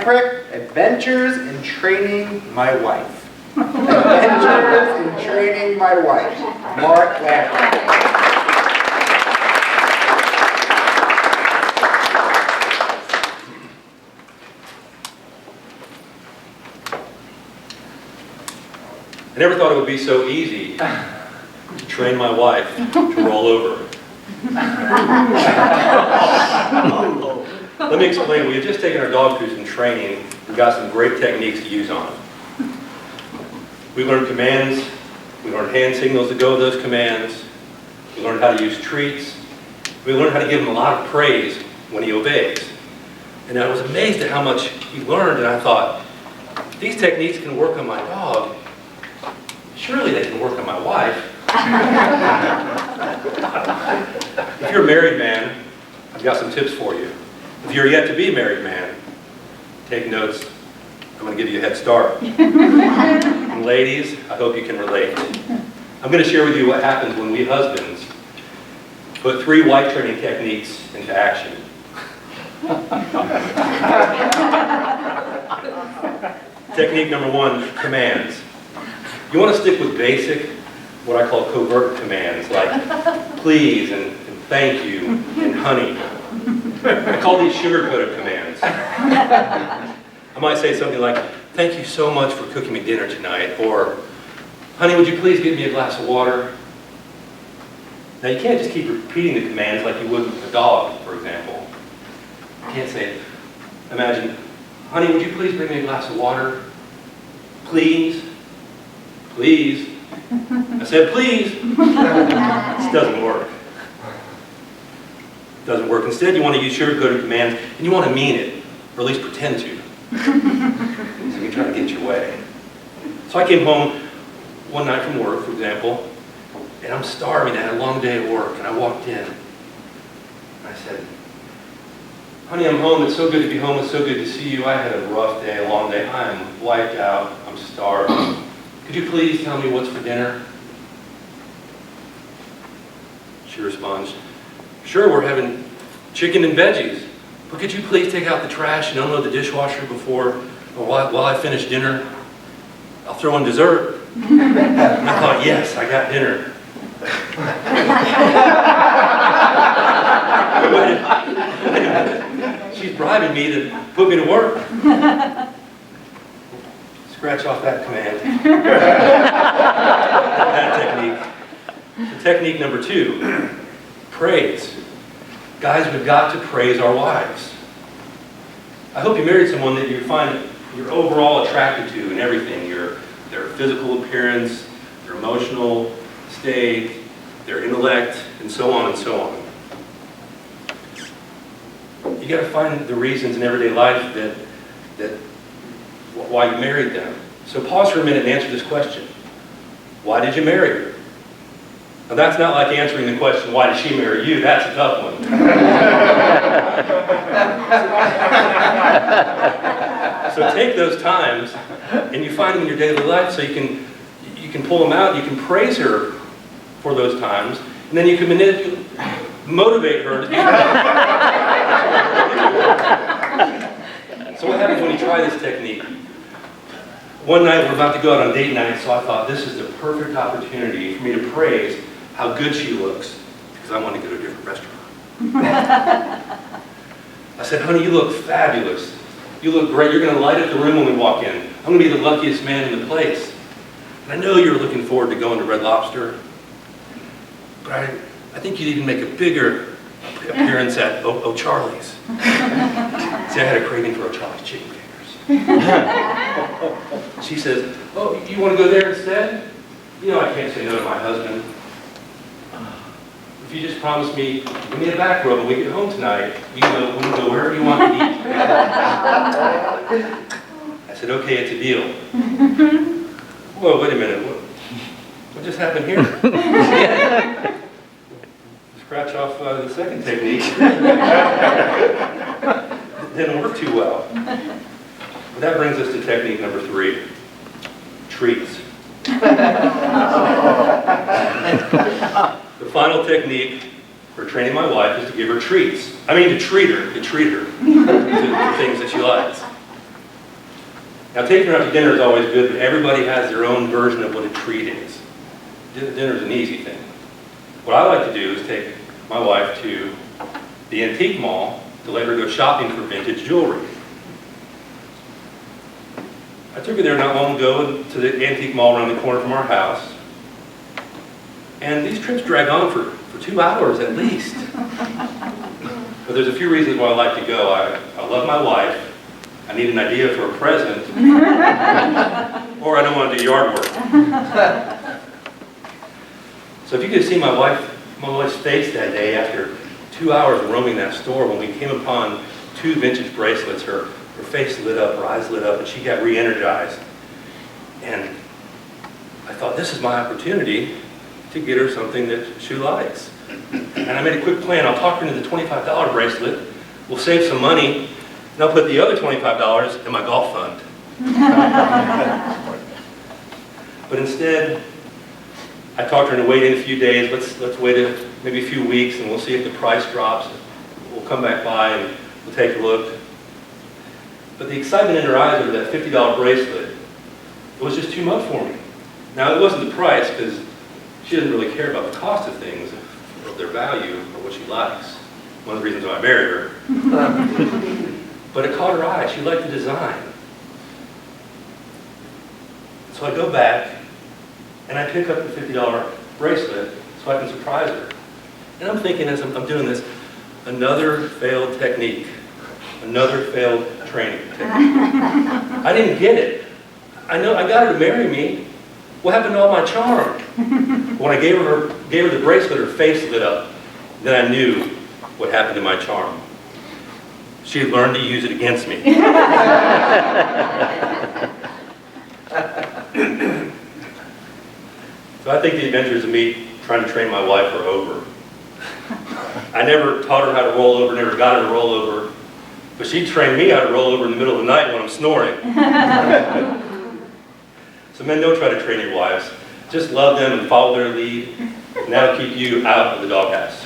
Lamprecht, Adventures in Training My Wife. Adventures in Training My Wife. Mark Lamprecht. I never thought it would be so easy to train my wife to roll over. Let me explain. We had just taken our dog through some training and got some great techniques to use on him. We learned commands. We learned hand signals to go with those commands. We learned how to use treats. We learned how to give him a lot of praise when he obeys. And I was amazed at how much he learned, and I thought, if these techniques can work on my dog, surely they can work on my wife. If you're a married man, I've got some tips for you. If you're yet to be a married man, take notes. I'm going to give you a head start. And ladies, I hope you can relate. I'm going to share with you what happens when we husbands put 3 wife training techniques into action. Technique number 1, commands. You want to stick with basic, what I call covert commands, like please and thank you and honey. I call these sugar-coated commands. I might say something like, thank you so much for cooking me dinner tonight, or honey, would you please get me a glass of water? Now you can't just keep repeating the commands like you would with a dog, for example. You can't say, imagine, honey, would you please bring me a glass of water? Please? Please. I said, please. This doesn't work. It doesn't work. Instead, you want to use sugar-coated commands, and you want to mean it, or at least pretend to. So you try to get your way. So I came home one night from work, for example, and I'm starving. I had a long day at work, and I walked in. And I said, honey, I'm home. It's so good to be home. It's so good to see you. I had a rough day, a long day. I'm wiped out. I'm starved. Could you please tell me what's for dinner? She responds, sure, we're having chicken and veggies. But could you please take out the trash and unload the dishwasher while I finish dinner? I'll throw in dessert. And I thought, yes, I got dinner. Wait a minute. She's bribing me to put me to work. Scratch off that command. That technique. So technique number 2, praise. Guys, we've got to praise our wives. I hope you married someone that you find you're overall attracted to in everything. Their physical appearance, their emotional state, their intellect, and so on and so on. You got to find the reasons in everyday life that why you married them. So pause for a minute and answer this question. Why did you marry her? Now that's not like answering the question, why did she marry you? That's a tough one. So take those times and you find them in your daily life so you can pull them out, you can praise her for those times, and then you can motivate her to do that. So what happens when you try this technique? One night we're about to go out on date night, so I thought this is the perfect opportunity for me to praise how good she looks, because I want to go to a different restaurant. I said, honey, you look fabulous. You look great. You're going to light up the room when we walk in. I'm going to be the luckiest man in the place. And I know you're looking forward to going to Red Lobster, but I think you'd even make a bigger appearance at O'Charlie's. See, I had a craving for O'Charlie's chicken fingers. She says, oh, you want to go there instead? You know I can't say no to my husband. If you just promise me, give me a back rub when we get home tonight, we can go wherever you want to eat. I said, okay, it's a deal. Whoa, wait a minute. What just happened here? Scratch off the second technique. It didn't work too well. But that brings us to technique number 3, treats. The final technique for training my wife is to give her treats. I mean to treat her to things that she likes. Now, taking her out to dinner is always good, but everybody has their own version of what a treat is. Dinner is an easy thing. What I like to do is take my wife to the antique mall to let her go shopping for vintage jewelry. I took her there not long ago to the antique mall around the corner from our house. And these trips drag on for 2 hours at least. But there's a few reasons why I like to go. I love my wife. I need an idea for a present. Or I don't want to do yard work. So if you could see my wife's face that day after 2 hours roaming that store when we came upon 2 vintage bracelets, her face lit up, her eyes lit up, and she got re-energized. And I thought, this is my opportunity to get her something that she likes. And I made a quick plan. I'll talk her into the $25 bracelet. We'll save some money, and I'll put the other $25 in my golf fund. But instead, I talked her into waiting a few days. Let's wait maybe a few weeks, and we'll see if the price drops. We'll come back by and we'll take a look. But the excitement in her eyes over that $50 bracelet, it was just too much for me. Now, it wasn't the price, because she doesn't really care about the cost of things, or their value, or what she likes. One of the reasons why I married her. But it caught her eye. She liked the design. So I go back, and I pick up the $50 bracelet so I can surprise her. And I'm thinking as I'm doing this, another failed technique. Another failed training technique. I didn't get it. I got her to marry me. What happened to all my charm? When I gave her the bracelet, her face lit up. Then I knew what happened to my charm. She had learned to use it against me. So I think the adventures of me trying to train my wife are over. I never taught her how to roll over, never got her to roll over. But she trained me how to roll over in the middle of the night when I'm snoring. So men, don't try to train your wives. Just love them and follow their lead. And that'll keep you out of the doghouse.